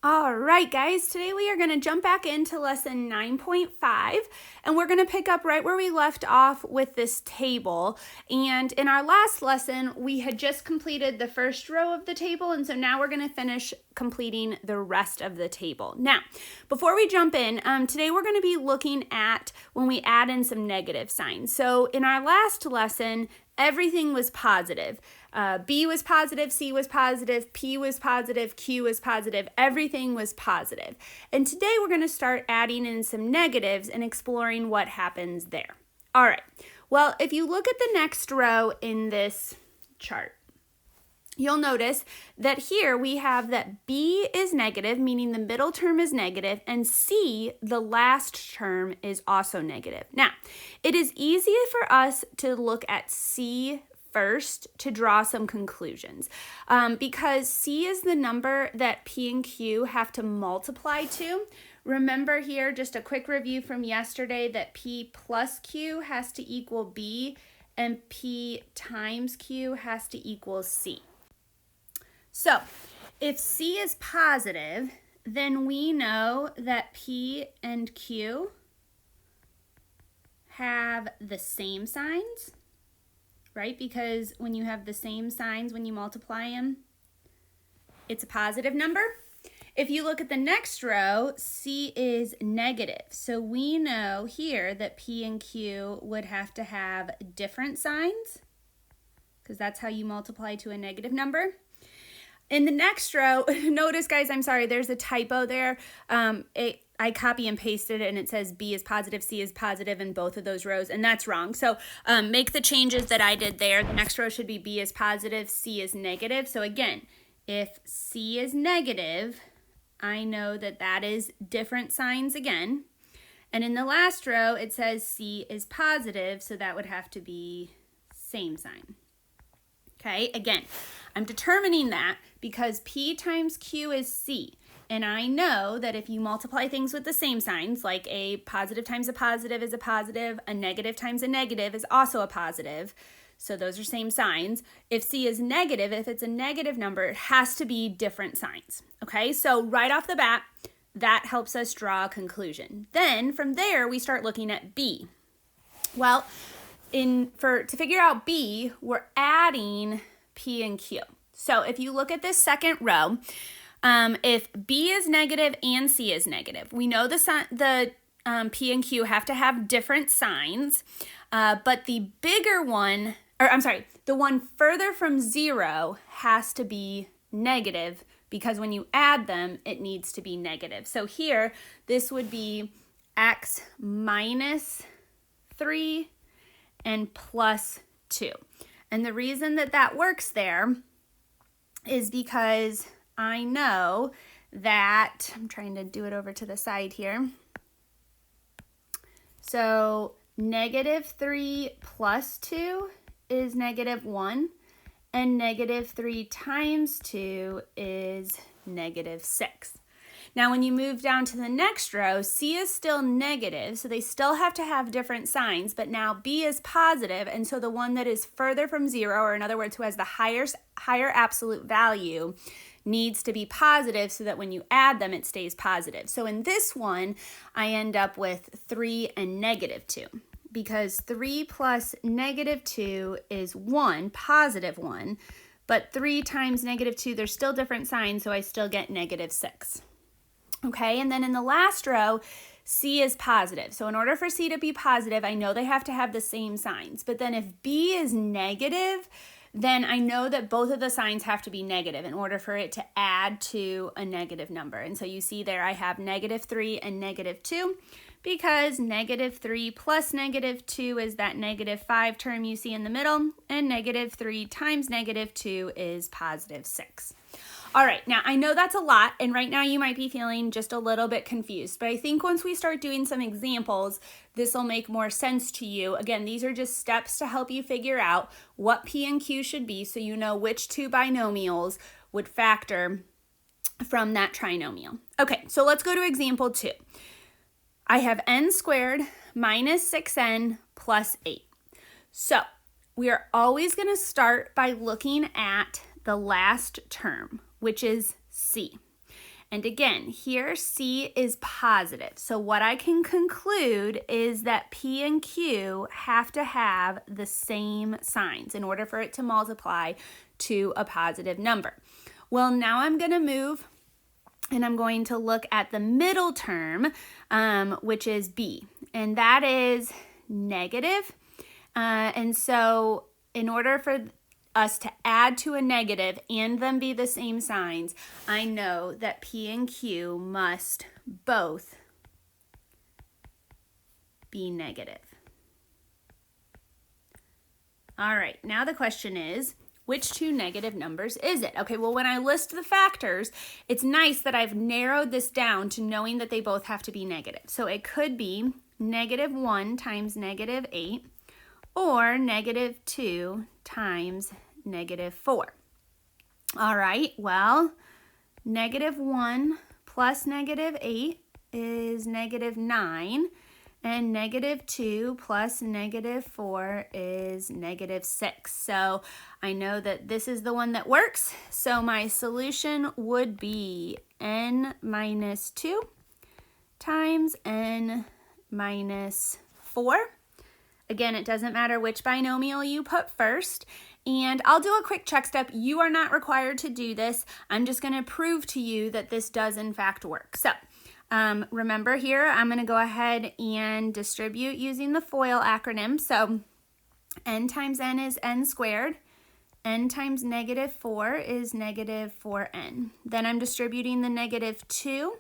All right, guys, today we are going to jump back into lesson 9.5, and we're going to pick up right where we left off with this table. And in our last lesson, we had just completed the first row of the table, and so now we're going to finish completing the rest of the table. Now, before we jump in, today we're going to be looking at when we add in some negative signs. So in our last lesson, everything was positive. B was positive, C was positive, P was positive, Q was positive, everything was positive. And today we're going to start adding in some negatives and exploring what happens there. All right, well, if you look at the next row in this chart, you'll notice that here we have that B is negative, meaning the middle term is negative, and C, the last term, is also negative. Now, it is easy for us to look at C first to draw some conclusions because C is the number that P and Q have to multiply to. Remember here, just a quick review from yesterday, that P plus Q has to equal B and P times Q has to equal C. So if C is positive, then we know that P and Q have the same signs, right? Because when you have the same signs, when you multiply them, it's a positive number. If you look at the next row, C is negative. So we know here that P and Q would have to have different signs, because that's how you multiply to a negative number. In the next row, notice, guys, I'm sorry, there's a typo there. I copy and pasted it, and it says B is positive, C is positive in both of those rows, and that's wrong. So make the changes that I did there. The next row should be B is positive, C is negative. So again, if C is negative, I know that that is different signs again. And in the last row, it says C is positive, so that would have to be same sign. Okay, again, I'm determining that because P times Q is C. And I know that if you multiply things with the same signs, like a positive times a positive is a positive, a negative times a negative is also a positive. So those are same signs. If C is negative, if it's a negative number, it has to be different signs. Okay, so right off the bat, that helps us draw a conclusion. Then from there, we start looking at B. Well, to figure out B, we're adding P and Q. So if you look at this second row, if B is negative and C is negative, we know the P and Q have to have different signs, but the bigger one, the one further from zero has to be negative, because when you add them, it needs to be negative. So here, this would be X minus 3 and plus 2. And the reason that that works there is because I know that, I'm trying to do it over to the side here. So negative 3 plus 2 is negative 1, and negative 3 times 2 is negative 6. Now, when you move down to the next row, C is still negative, so they still have to have different signs, but now B is positive, and so the one that is further from zero, or in other words, who has the higher absolute value, needs to be positive so that when you add them, it stays positive. So in this one, I end up with 3 and negative 2, because 3 plus negative 2 is 1, positive 1, but 3 times negative 2, they're still different signs, so I still get negative 6. Okay, and then in the last row, C is positive. So in order for C to be positive, I know they have to have the same signs. But then if B is negative, then I know that both of the signs have to be negative in order for it to add to a negative number. And so you see there I have negative 3 and negative 2, because negative 3 plus negative 2 is that negative 5 term you see in the middle, and negative 3 times negative 2 is positive 6. All right, now I know that's a lot, and right now you might be feeling just a little bit confused, but I think once we start doing some examples, this will make more sense to you. Again, these are just steps to help you figure out what P and Q should be so you know which two binomials would factor from that trinomial. Okay, so let's go to example 2. I have n squared minus 6n plus 8. So we are always going to start by looking at the last term, which is C. And again, here C is positive. So what I can conclude is that P and Q have to have the same signs in order for it to multiply to a positive number. Well, now I'm going to move and I'm going to look at the middle term, which is B, and that is negative. And so in order for us to add to a negative and them be the same signs, I know that P and Q must both be negative. All right, now the question is, which two negative numbers is it? Okay, well, when I list the factors, it's nice that I've narrowed this down to knowing that they both have to be negative. So it could be -1 times -8 or -2 times -4. All right, well, -1 plus -8 is -9, and -2 plus -4 is -6. So I know that this is the one that works. So my solution would be n minus 2 times n minus 4. Again, it doesn't matter which binomial you put first. And I'll do a quick check step. You are not required to do this. I'm just going to prove to you that this does in fact work. So remember here, I'm going to go ahead and distribute using the FOIL acronym. So n times n is n squared. N times -4 is -4n. Then I'm distributing the -2.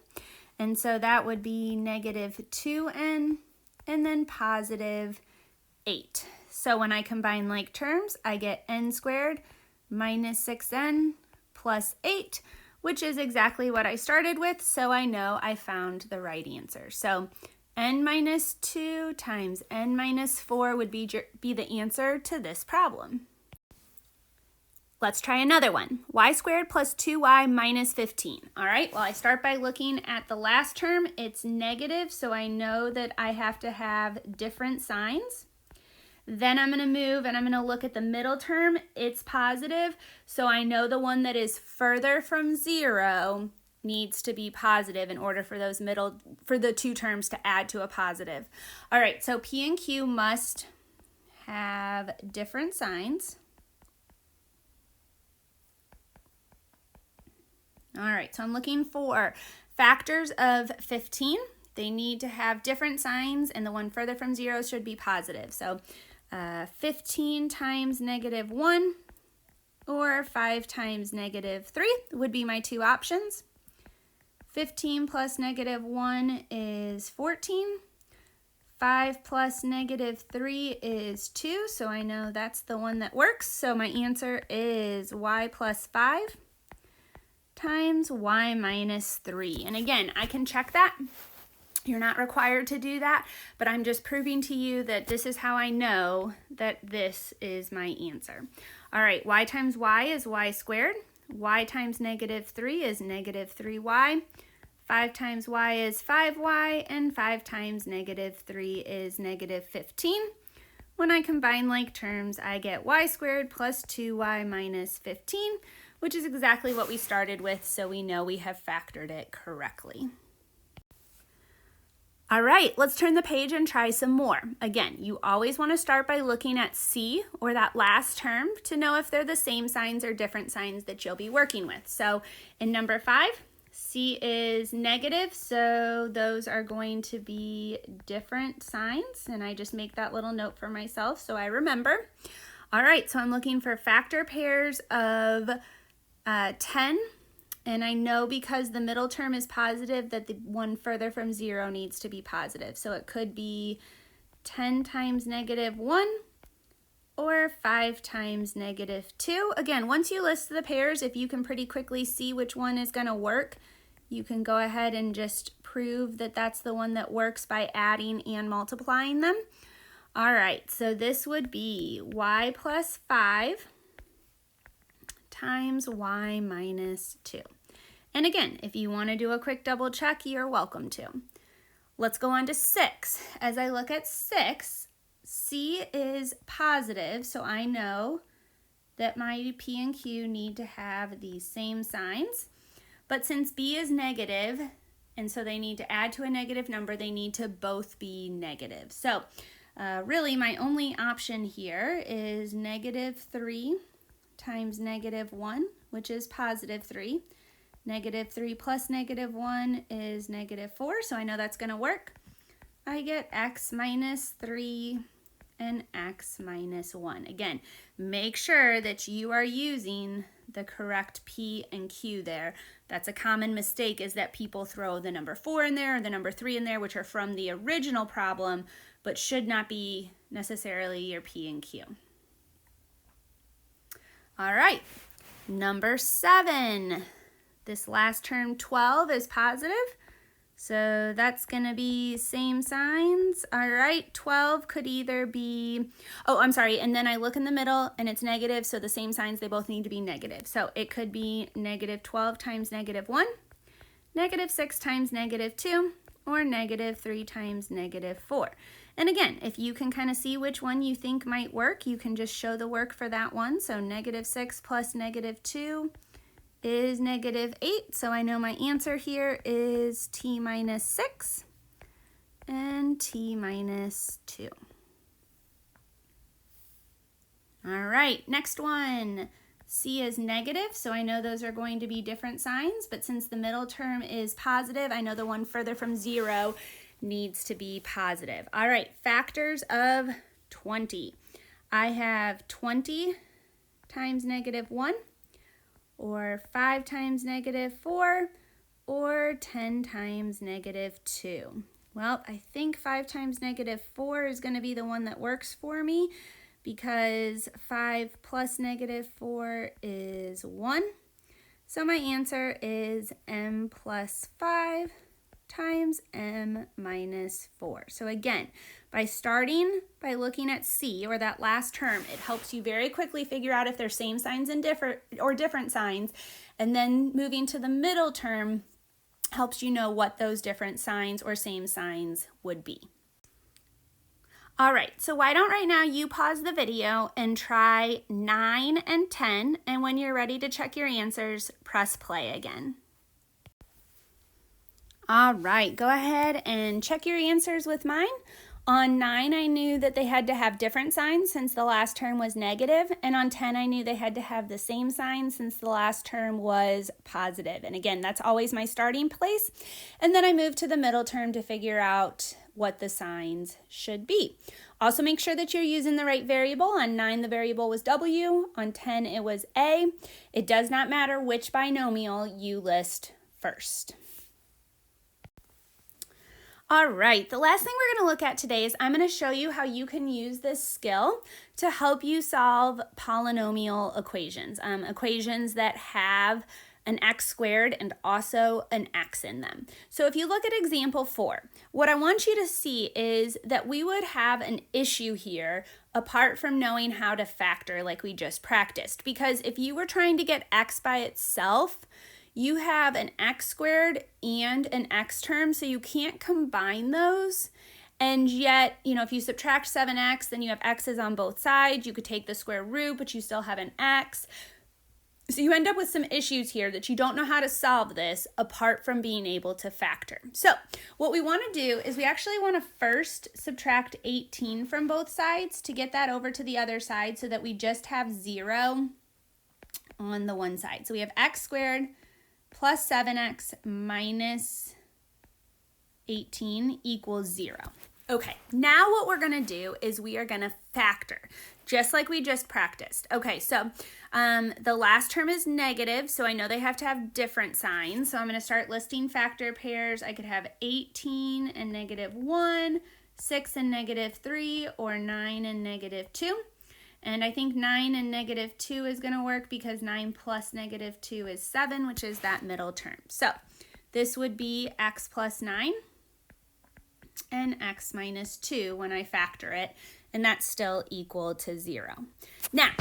And so that would be -2n and then +8. So when I combine like terms, I get n squared minus 6n plus 8, which is exactly what I started with, so I know I found the right answer. So n minus 2 times n minus 4 would be the answer to this problem. Let's try another one. Y squared plus 2y minus 15. All right, well, I start by looking at the last term. It's negative, so I know that I have to have different signs. Then I'm going to move and I'm going to look at the middle term. It's positive, so I know the one that is further from 0 needs to be positive in order for the two terms to add to a positive. All right, so P and Q must have different signs. All right, so I'm looking for factors of 15. They need to have different signs, and the one further from 0 should be positive. So 15 times -1 or 5 times -3 would be my two options. 15 plus -1 is 14. 5 plus -3 is 2, so I know that's the one that works. So my answer is y plus 5 times y minus 3. And again, I can check that. You're not required to do that, but I'm just proving to you that this is how I know that this is my answer. All right, y times y is y squared. Y times -3 is -3y. 5 times y is 5y, and 5 times -3 is -15. When I combine like terms, I get y squared plus 2y minus 15, which is exactly what we started with, so we know we have factored it correctly. All right, let's turn the page and try some more. Again, you always want to start by looking at C, or that last term, to know if they're the same signs or different signs that you'll be working with. So in number 5, C is negative, so those are going to be different signs, and I just make that little note for myself so I remember. All right, so I'm looking for factor pairs of 10. And I know because the middle term is positive that the one further from 0 needs to be positive. So it could be 10 times -1 or 5 times -2. Again, once you list the pairs, if you can pretty quickly see which one is going to work, you can go ahead and just prove that that's the one that works by adding and multiplying them. All right, so this would be y plus 5 times y minus 2. And again, if you want to do a quick double check, you're welcome to. Let's go on to 6. As I look at 6, C is positive, so I know that my P and Q need to have the same signs. But since b is negative, and so they need to add to a negative number, they need to both be negative. So really my only option here is -3 times -1, which is +3. -3 plus -1 is -4, so I know that's going to work. I get x minus 3 and x minus 1. Again, make sure that you are using the correct P and Q there. That's a common mistake, is that people throw the number 4 in there or the number 3 in there, which are from the original problem, but should not be necessarily your P and Q. All right, number 7. This last term, 12, is positive. So that's going to be same signs. All right, 12 could either be, oh, I'm sorry, and then I look in the middle and it's negative, so the same signs, they both need to be negative. So it could be -12 times -1, -6 times -2, or -3 times -4. And again, if you can kind of see which one you think might work, you can just show the work for that one. So -6 plus -2 is -8, so I know my answer here is t minus 6 and t minus 2. All right, next one. C is negative, so I know those are going to be different signs, but since the middle term is positive, I know the one further from 0 needs to be positive. All right, factors of 20. I have 20 times -1, or 5 times -4, or 10 times -2. Well, I think 5 times -4 is going to be the one that works for me, because 5 plus -4 is 1. So my answer is m plus 5 times m minus 4. So again, by starting by looking at C, or that last term, it helps you very quickly figure out if they're same signs and different signs, and then moving to the middle term helps you know what those different signs or same signs would be. All right, so why don't right now you pause the video and try 9 and 10, and when you're ready to check your answers, press play again. All right, go ahead and check your answers with mine. On 9, I knew that they had to have different signs since the last term was negative, and on 10, I knew they had to have the same sign since the last term was positive. And again, that's always my starting place. And then I moved to the middle term to figure out what the signs should be. Also make sure that you're using the right variable. On 9, the variable was W. On 10, it was A. It does not matter which binomial you list first. All right, the last thing we're going to look at today is I'm going to show you how you can use this skill to help you solve polynomial equations, equations that have an x squared and also an x in them. So if you look at example 4, what I want you to see is that we would have an issue here apart from knowing how to factor like we just practiced, because if you were trying to get x by itself, you have an x squared and an x term, so you can't combine those. And yet, you know, if you subtract 7x, then you have x's on both sides. You could take the square root, but you still have an x. So you end up with some issues here that you don't know how to solve this apart from being able to factor. So what we want to do is we actually want to first subtract 18 from both sides to get that over to the other side so that we just have 0 on the one side. So we have x squared plus 7x minus 18 equals 0. Okay, now what we're going to do is we are going to factor, just like we just practiced. Okay, so the last term is negative, so I know they have to have different signs. So I'm going to start listing factor pairs. I could have 18 and -1, 6 and -3, or 9 and -2. And I think 9 and -2 is going to work because 9 plus -2 is 7, which is that middle term. So this would be x plus 9 and x minus 2 when I factor it, and that's still equal to 0. Now,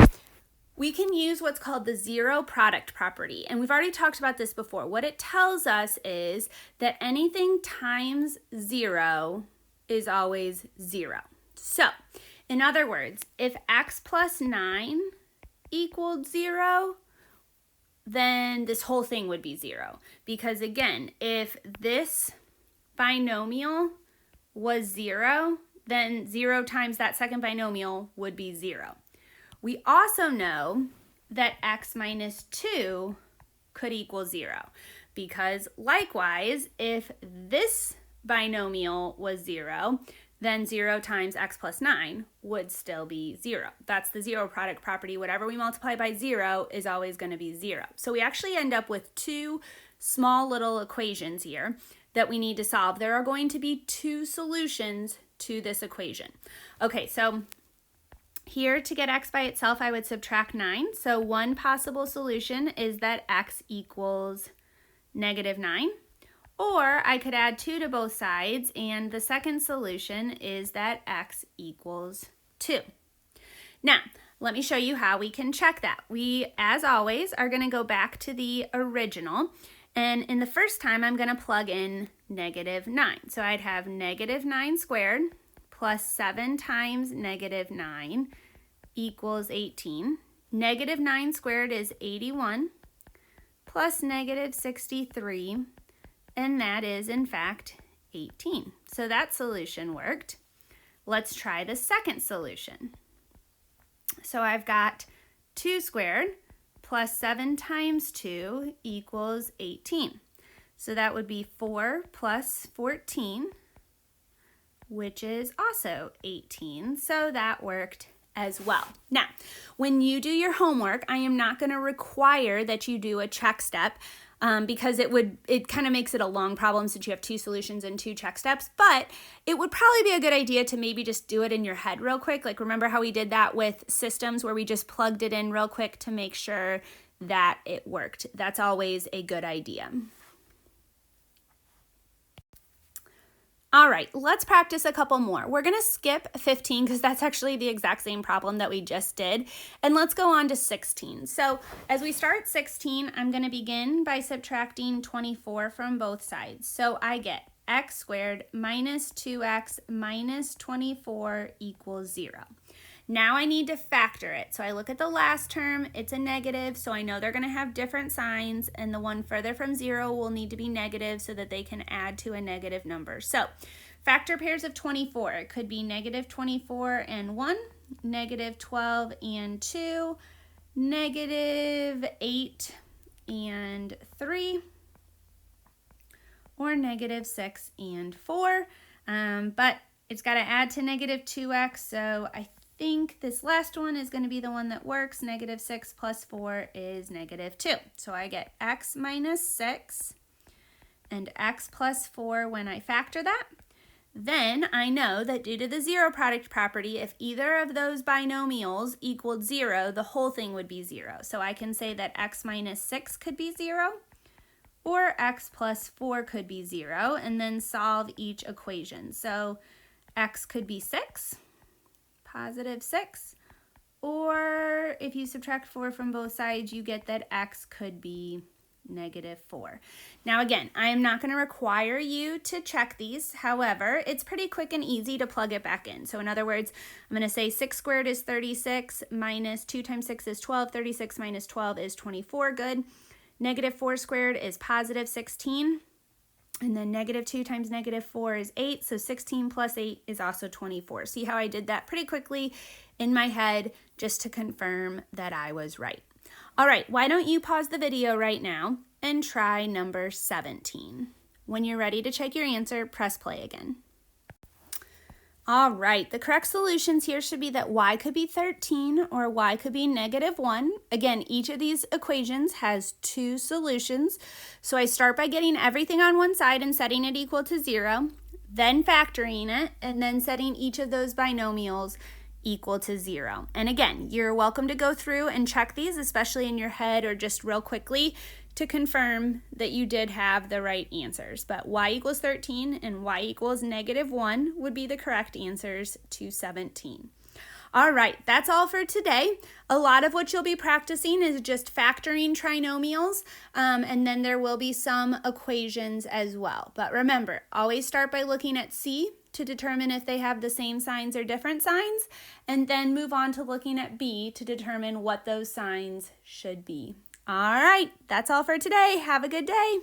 we can use what's called the zero product property, and we've already talked about this before. What it tells us is that anything times 0 is always 0. So, in other words, if x plus 9 equaled 0, then this whole thing would be 0. Because again, if this binomial was 0, then 0 times that second binomial would be 0. We also know that x minus 2 could equal 0, because likewise, if this binomial was 0, then 0 times x plus 9 would still be 0. That's the zero product property. Whatever we multiply by 0 is always going to be 0. So we actually end up with two small little equations here that we need to solve. There are going to be two solutions to this equation. Okay, so here to get x by itself, I would subtract 9. So one possible solution is that x equals -9. Or I could add 2 to both sides, and the second solution is that x equals 2. Now, let me show you how we can check that. We, as always, are going to go back to the original, and in the first time, I'm going to plug in -9. So I'd have -9 squared plus 7 times -9 equals 18. -9 squared is 81 plus -63, and that is, in fact, 18. So that solution worked. Let's try the second solution. So I've got 2 squared plus 7 times 2 equals 18. So that would be 4 plus 14, which is also 18. So that worked as well. Now, when you do your homework, I am not going to require that you do a check step, because it kind of makes it a long problem since you have two solutions and two check steps, but it would probably be a good idea to maybe just do it in your head real quick. Like, remember how we did that with systems where we just plugged it in real quick to make sure that it worked. That's always a good idea. All right, let's practice a couple more. We're gonna skip 15 because that's actually the exact same problem that we just did. And let's go on to 16. So as we start 16, I'm gonna begin by subtracting 24 from both sides. So I get x squared minus 2x minus 24 equals 0. Now I need to factor it. So I look at the last term, it's a negative, so I know they're gonna have different signs, and the one further from 0 will need to be negative so that they can add to a negative number. So factor pairs of 24, it could be -24 and 1, -12 and 2, -8 and 3, or -6 and 4, but it's got to add to -2x, so I think this last one is going to be the one that works. -6 plus 4 is -2. So I get x minus 6 and x plus 4 when I factor that. Then I know that due to the zero product property, if either of those binomials equaled 0, the whole thing would be 0. So I can say that x minus 6 could be 0, or x plus 4 could be 0, and then solve each equation. So x could be 6, +6, or if you subtract 4 from both sides, you get that x could be -4. Now again, I am not going to require you to check these. However, it's pretty quick and easy to plug it back in. So in other words, I'm going to say 6 squared is 36, minus 2 times 6 is 12, 36 minus 12 is 24, good. -4 squared is +16. And then -2 times -4 is 8, so 16 plus 8 is also 24. See how I did that pretty quickly in my head just to confirm that I was right. All right, why don't you pause the video right now and try number 17. When you're ready to check your answer, press play again. All right, the correct solutions here should be that y could be 13 or y could be -1. Again, each of these equations has two solutions. So I start by getting everything on one side and setting it equal to 0, then factoring it, and then setting each of those binomials equal to 0. And again, you're welcome to go through and check these, especially in your head or just real quickly, to confirm that you did have the right answers. But y equals 13 and y equals -1 would be the correct answers to 17. All right, that's all for today. A lot of what you'll be practicing is just factoring trinomials, and then there will be some equations as well. But remember, always start by looking at C to determine if they have the same signs or different signs, and then move on to looking at B to determine what those signs should be All right, that's all for today. Have a good day.